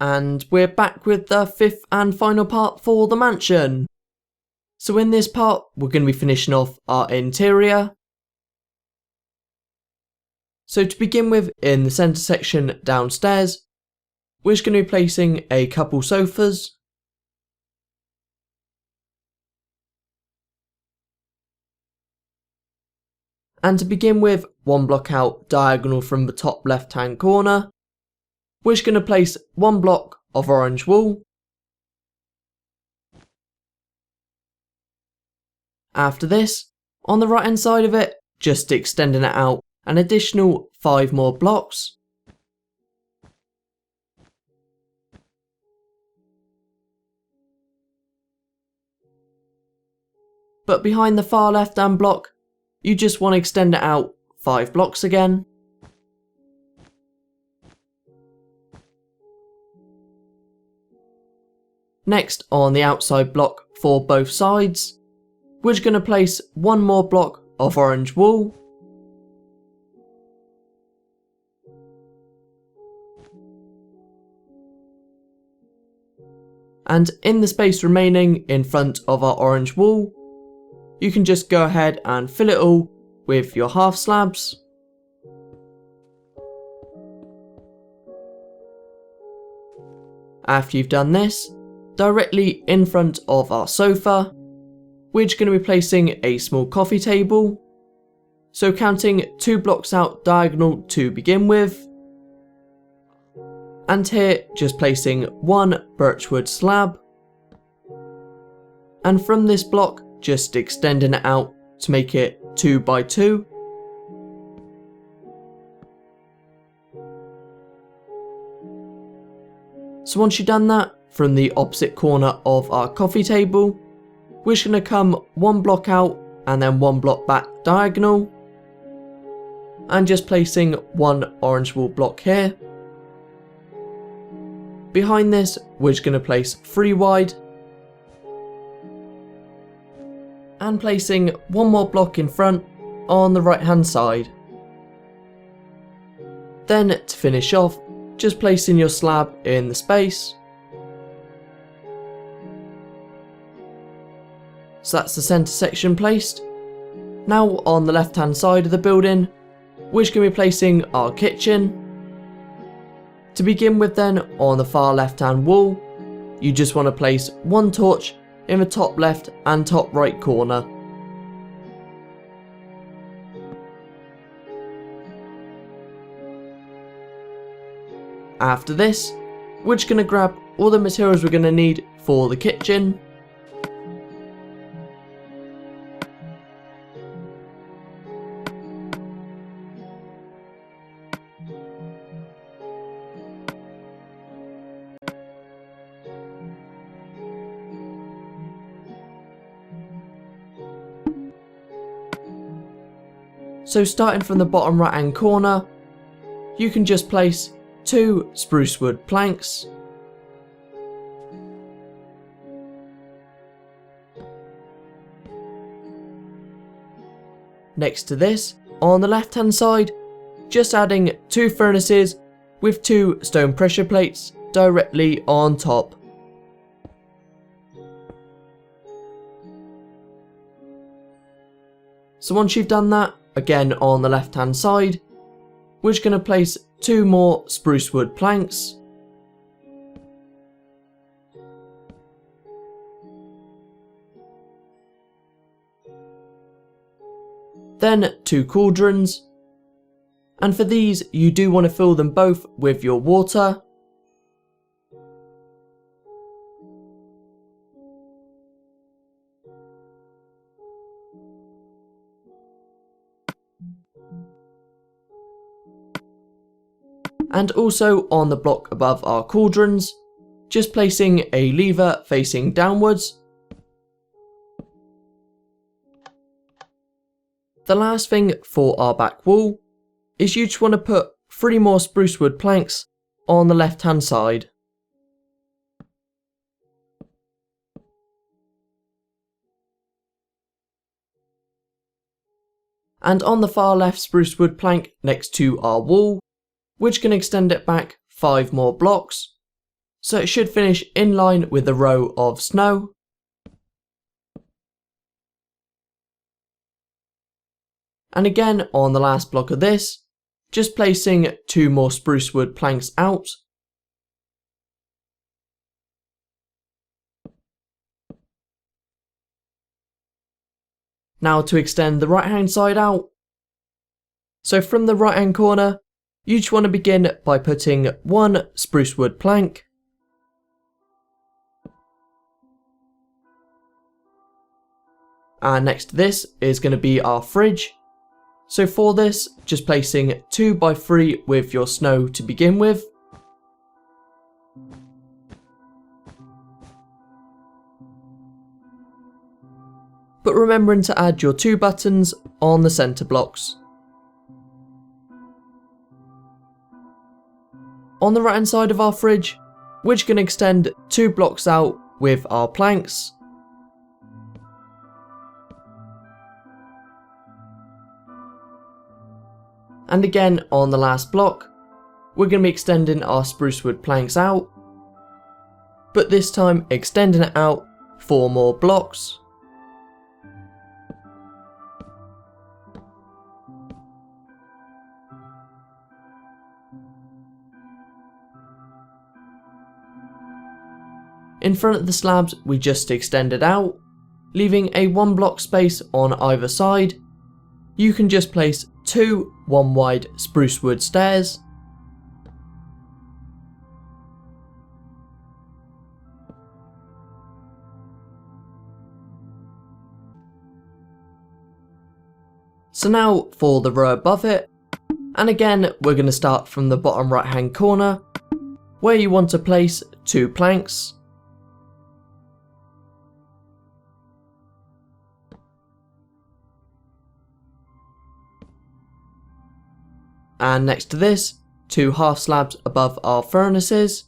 and we're back with the fifth and final part for the mansion. So in this part, we're going to be finishing off our interior. So to begin with, in the centre section downstairs, we're just going to be placing a couple sofas. And to begin with, one block out diagonal from the top left hand corner, we're just going to place one block of orange wool. After this, on the right hand side of it, just extending it out an additional 5 more blocks. But behind the far left hand block, you just want to extend it out 5 blocks again. Next, on the outside block for both sides, we're just going to place one more block of orange wool. And in the space remaining in front of our orange wool, you can just go ahead and fill it all with your half slabs. After you've done this, directly in front of our sofa, we're just going to be placing a small coffee table. So counting 2 blocks out diagonal to begin with. And here just placing one birchwood slab. And from this block, just extending it out to make it 2 by 2. So once you've done that, from the opposite corner of our coffee table, we're just going to come one block out and then one block back diagonal. And just placing one orange wool block here. Behind this, we're just going to place 3 wide. And placing one more block in front on the right hand side. Then to finish off, just placing your slab in the space. So that's the centre section placed. Now on the left hand side of the building, we're just going to be placing our kitchen. To begin with then, on the far left hand wall, you just want to place one torch in the top left and top right corner. After this, we're just going to grab all the materials we're going to need for the kitchen. So starting from the bottom right hand corner, you can just place 2 spruce wood planks. Next to this, on the left hand side, just adding 2 furnaces with 2 stone pressure plates directly on top. So once you've done that, again on the left hand side, we're just going to place 2 more spruce wood planks. Then 2 cauldrons, and for these you do want to fill them both with your water. And also on the block above our cauldrons, just placing a lever facing downwards. The last thing for our back wall is you just want to put 3 more spruce wood planks on the left hand side. And on the far left spruce wood plank next to our wall, we're just going to extend it back 5 more blocks. so it should finish in line with the row of snow. And again on the last block of this, just placing 2 more spruce wood planks out. Now to extend the right hand side out. So from the right hand corner, you just want to begin by putting 1 spruce wood plank, and next to this is going to be our fridge. So for this, just placing 2 by 3 with your snow to begin with. But remembering to add your 2 buttons on the centre blocks. On the right hand side of our fridge, we're just going to extend 2 blocks out with our planks. And again on the last block, we're going to be extending our spruce wood planks out, but this time extending it out 4 more blocks. In front of the slabs we just extended out, leaving a 1 block space on either side. You can just place 2 1 wide spruce wood stairs. So now for the row above it, and again we're going to start from the bottom right hand corner, where you want to place 2 planks. And next to this, 2 half slabs above our furnaces.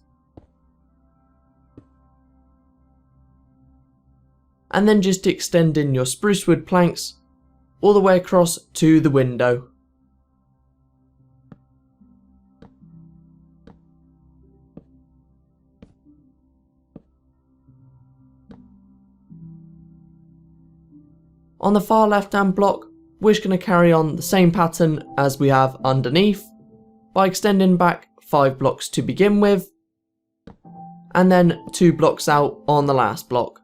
And then just extending your spruce wood planks all the way across to the window. On the far left hand block, we're just going to carry on the same pattern as we have underneath by extending back 5 blocks to begin with, and then 2 blocks out on the last block.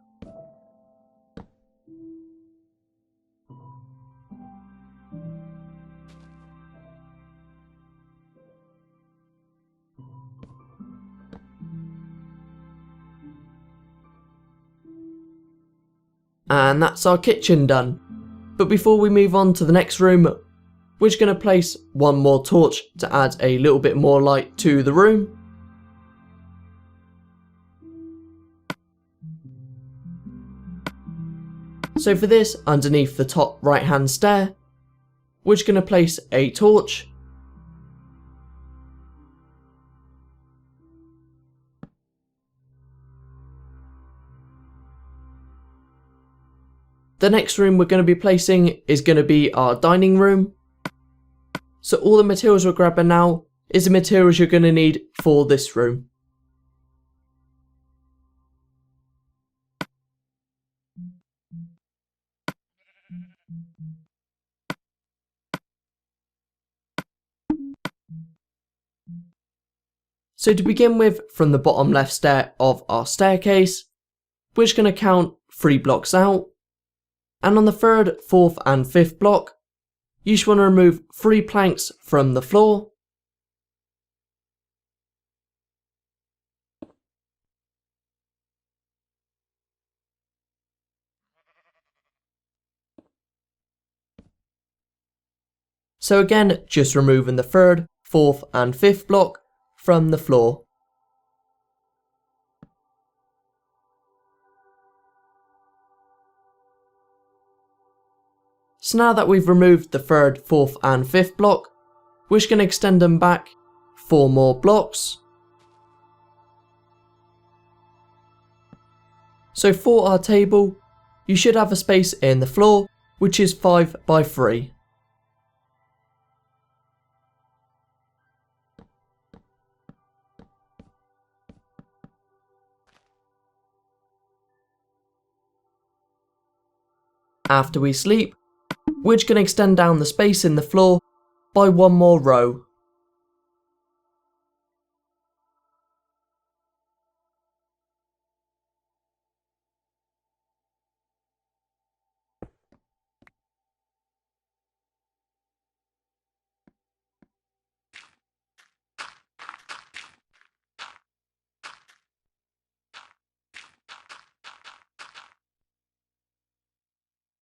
And that's our kitchen done. But before we move on to the next room, we're just going to place 1 more torch to add a little bit more light to the room. So for this, underneath the top right hand stair, we're just going to place a torch. The next room we're going to be placing is going to be our dining room. So all the materials we're grabbing now is the materials you're going to need for this room. So to begin with, from the bottom left stair of our staircase, we're just going to count 3 blocks out. And on the 3rd, 4th and 5th block, you just want to remove 3 planks from the floor. So again, just removing the 3rd, 4th and 5th block from the floor. So now that we've removed the 3rd, 4th and 5th block, we're just going to extend them back 4 more blocks. So for our table, you should have a space in the floor, which is 5 by 3. after we sleep, we're just going to extend down the space in the floor by one more row.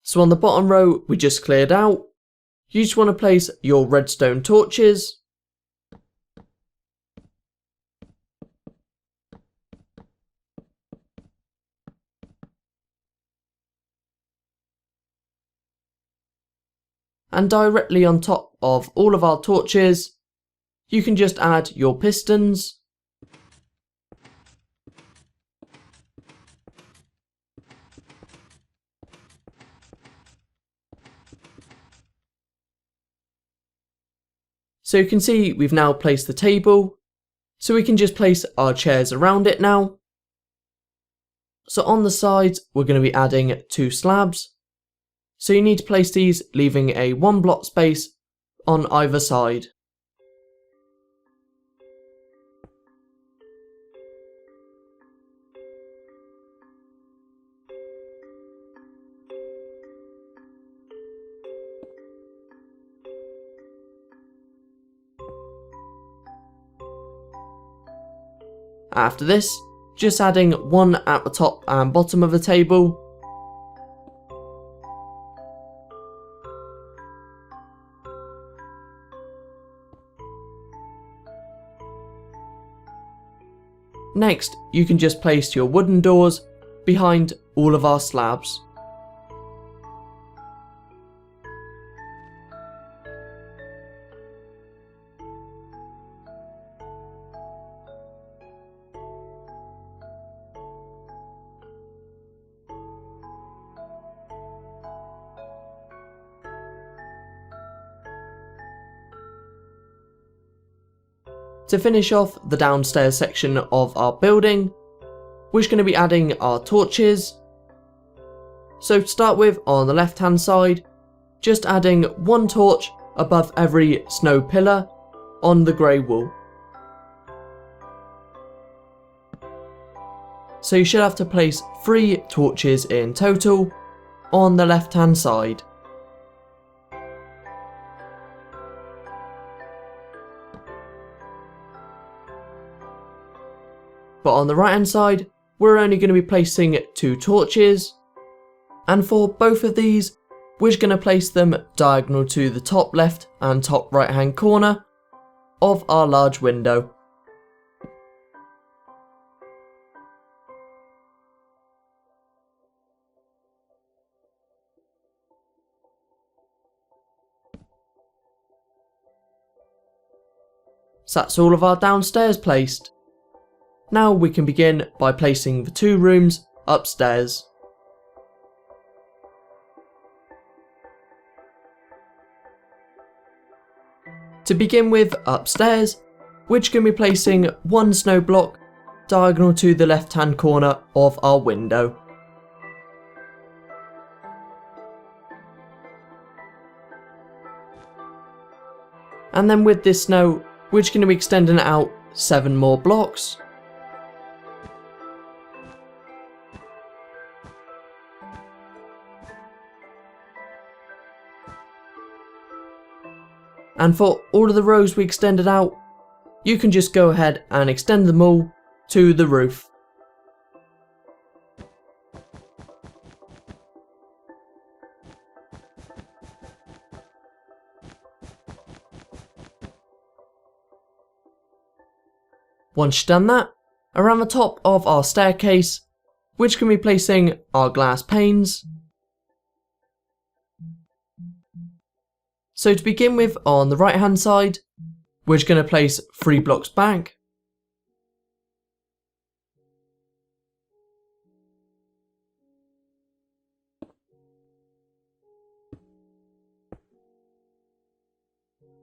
So on the bottom row we just cleared out, you just want to place your redstone torches, and directly on top of all of our torches, you can just add your pistons, so you can see we've now placed the table, so we can just place our chairs around it now. So on the sides we're going to be adding 2 slabs, so you need to place these leaving a 1 block space on either side. After this, just adding 1 at the top and bottom of the table. Next, you can just place your wooden doors behind all of our slabs. To finish off the downstairs section of our building, we're just going to be adding our torches. So to start with, on the left hand side, just adding 1 torch above every snow pillar on the grey wall. So you should have to place 3 torches in total on the left hand side. But on the right hand side, we're only going to be placing 2 torches, and for both of these, we're just going to place them diagonal to the top left and top right hand corner of our large window. So that's all of our downstairs placed. Now we can begin by placing the 2 rooms upstairs. To begin with, upstairs, we're just going to be placing 1 snow block diagonal to the left hand corner of our window. And then with this snow, we're just going to be extending it out 7 more blocks. And for all of the rows we extended out, you can just go ahead and extend them all to the roof. Once you've done that, around the top of our staircase, which can be placing our glass panes. So to begin with, on the right hand side, we're just going to place 3 blocks back.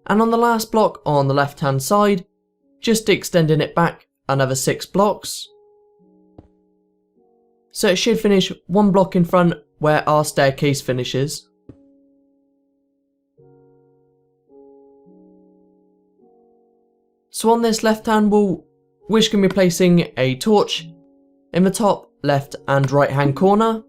And on the last block on the left hand side, just extending it back another 6 blocks. So it should finish 1 block in front, where our staircase finishes. So on this left hand wall, we're just going to be placing a torch in the top left and right hand corner.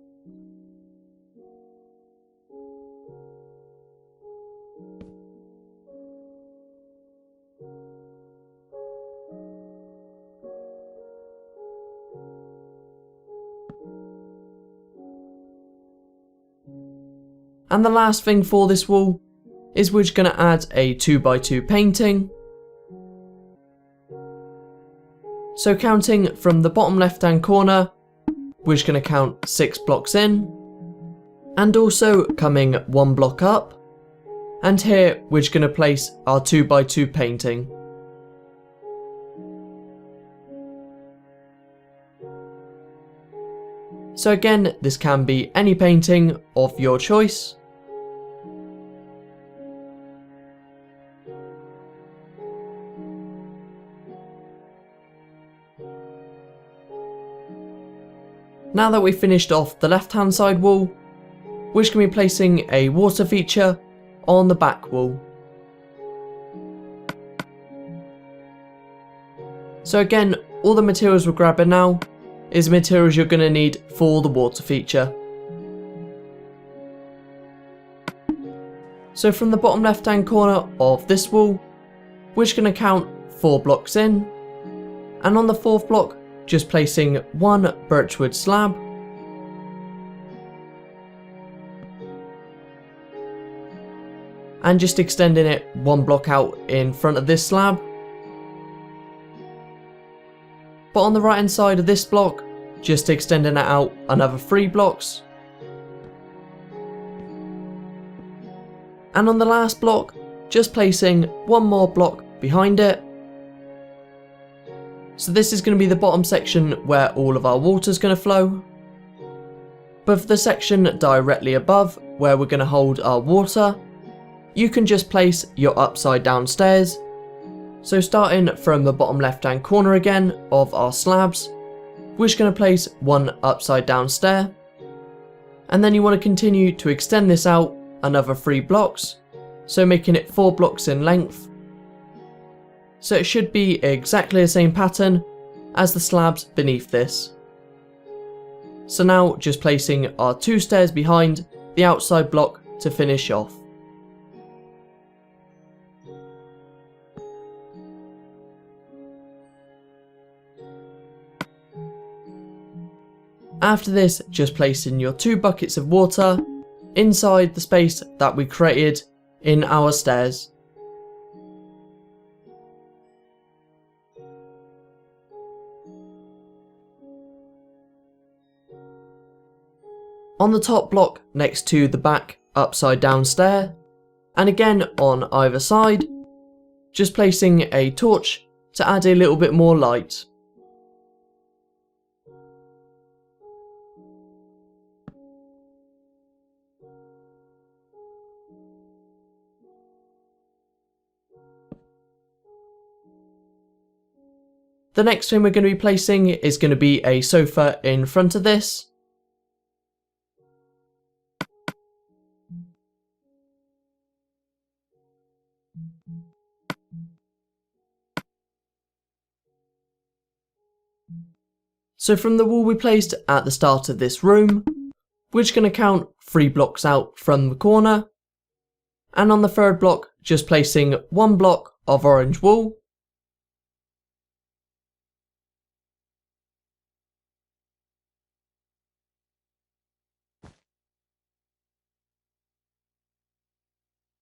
And the last thing for this wall is we're just going to add a 2x2 painting. So counting from the bottom left hand corner, we're just going to count 6 blocks in. And also coming 1 block up. And here we're just going to place our 2x2 painting. So again, this can be any painting of your choice. Now that we've finished off the left hand side wall, we're just going to be placing a water feature on the back wall. So again, all the materials we're grabbing now is materials you're going to need for the water feature. So from the bottom left hand corner of this wall, we're just going to count 4 blocks in, and on the 4th block, just placing 1 birchwood slab, and just extending it 1 block out in front of this slab. But on the right hand side of this block, just extending it out another 3 blocks. And on the last block, just placing 1 more block behind it. So this is going to be the bottom section where all of our water is going to flow. But for the section directly above, where we're going to hold our water, you can just place your upside down stairs. So starting from the bottom left hand corner again of our slabs, we're just going to place 1 upside down stair. And then you want to continue to extend this out another 3 blocks, so making it 4 blocks in length. So it should be exactly the same pattern as the slabs beneath this. So now just placing our 2 stairs behind the outside block to finish off. After this, just placing your 2 buckets of water inside the space that we created in our stairs. On the top block next to the back upside down stair, and again on either side, just placing a torch to add a little bit more light. The next thing we're going to be placing is going to be a sofa in front of this. So from the wall we placed at the start of this room, we're just going to count 3 blocks out from the corner, and on the 3rd block just placing 1 block of orange wool.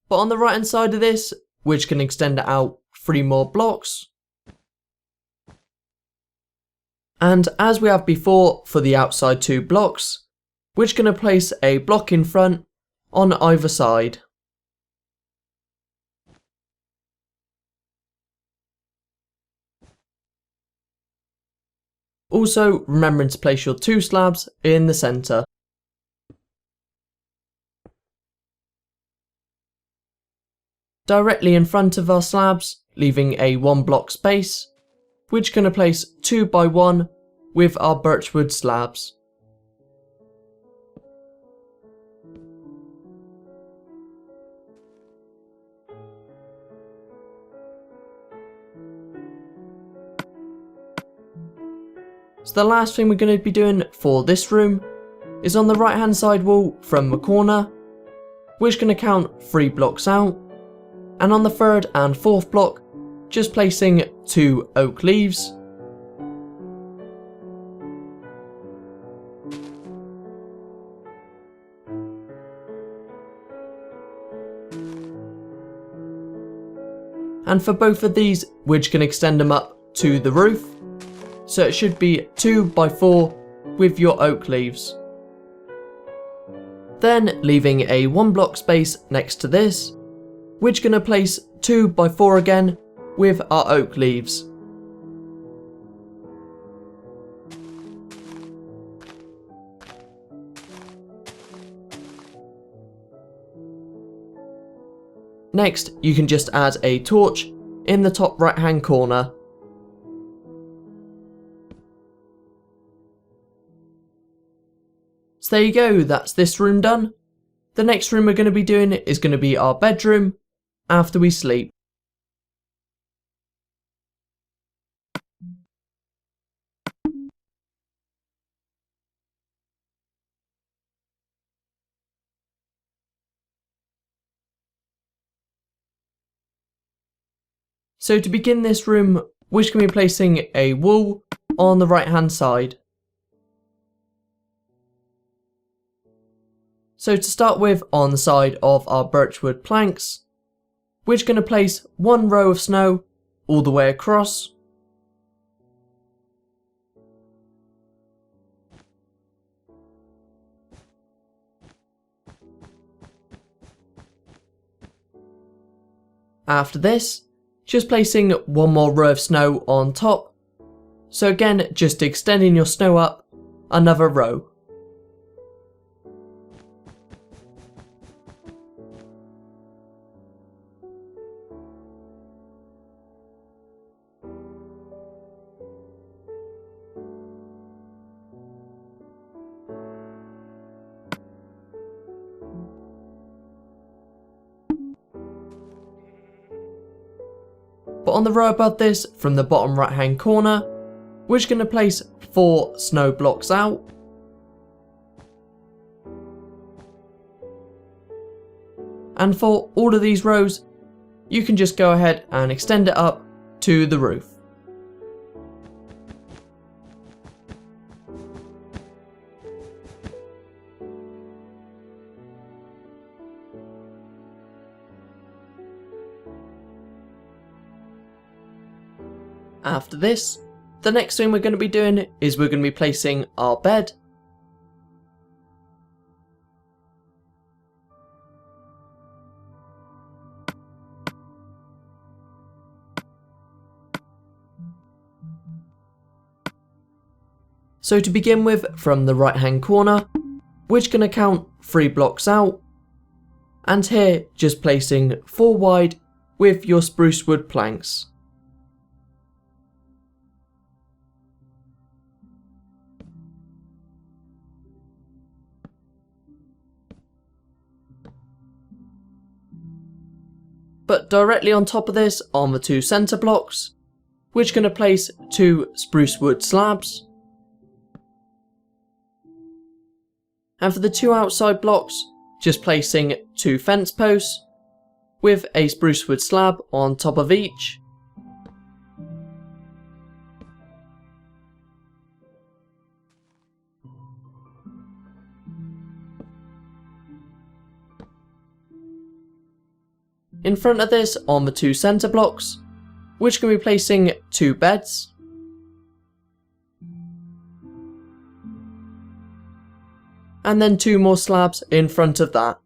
But on the right hand side of this, we're just going to extend it out 3 more blocks. And as we have before for the outside 2 blocks, we're just going to place a block in front on either side. Also remembering to place your 2 slabs in the centre. Directly in front of our slabs, leaving a 1 block space, we're just going to place 2 by 1 with our birchwood slabs. So the last thing we're going to be doing for this room is on the right hand side wall from the corner, we're going to count 3 blocks out, and on the 3rd and 4th block, just placing 2 oak leaves. And for both of these, we're just going to extend them up to the roof. So it should be 2 by 4 with your oak leaves. Then leaving a 1 block space next to this, we're just going to place 2 by 4 again with our oak leaves. Next, you can just add a torch in the top right hand corner. So there you go, that's this room done. The next room we're going to be doing is going to be our bedroom after we sleep. So to begin this room, we're just going to be placing a wall on the right hand side. So to start with, on the side of our birchwood planks, we're just going to place 1 row of snow all the way across. After this, just placing 1 more row of snow on top. So again, just extending your snow up another row. But on the row above this, from the bottom right hand corner, we're just going to place 4 snow blocks out. And for all of these rows, you can just go ahead and extend it up to the roof. After this, the next thing we're going to be doing is we're going to be placing our bed. So to begin with, from the right hand corner, we're just going to count 3 blocks out, and here just placing 4 wide with your spruce wood planks. But directly on top of this, on the 2 centre blocks, we're just going to place 2 spruce wood slabs. And for the 2 outside blocks, just placing 2 fence posts with a spruce wood slab on top of each. In front of this, on the 2 centre blocks, we're just going to be placing 2 beds. And then 2 more slabs in front of that.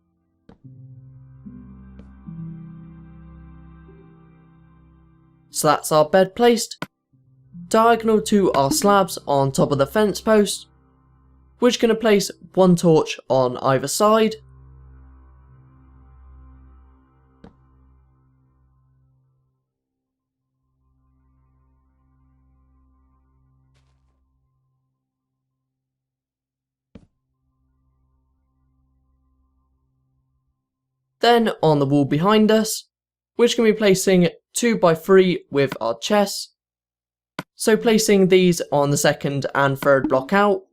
So that's our bed placed. Diagonal to our slabs on top of the fence post, we're just going to place 1 torch on either side. Then on the wall behind us, we're just going to be placing 2 by 3 with our chests. So placing these on the second and third block out.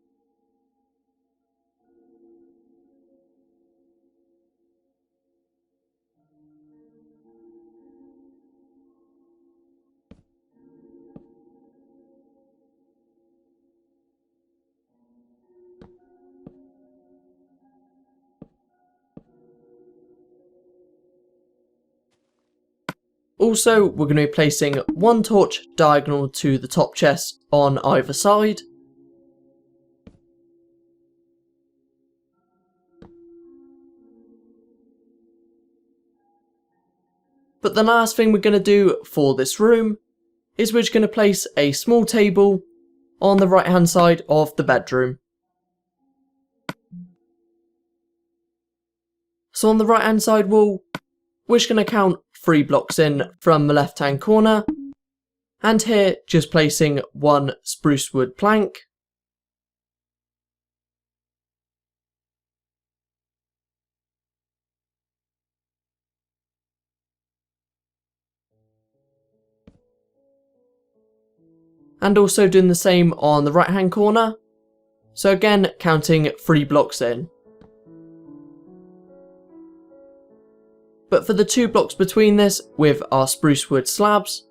Also, we're going to be placing one torch diagonal to the top chest on either side. But the last thing we're going to do for this room is we're just going to place a small table on the right hand side of the bedroom. So on the right hand side wall, we're just going to count 3 blocks in from the left hand corner, and here just placing one spruce wood plank. And also doing the same on the right hand corner, so again counting 3 blocks in. But for the 2 blocks between this with our spruce wood slabs,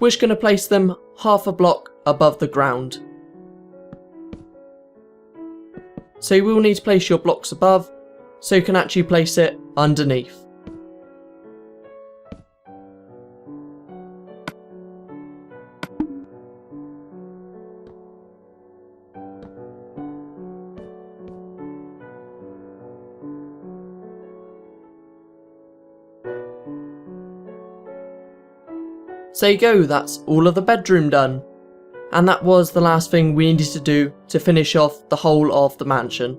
we're just going to place them half a block above the ground. So you will need to place your blocks above, so you can actually place it underneath. So there you go, that's all of the bedroom done. And that was the last thing we needed to do to finish off the whole of the mansion.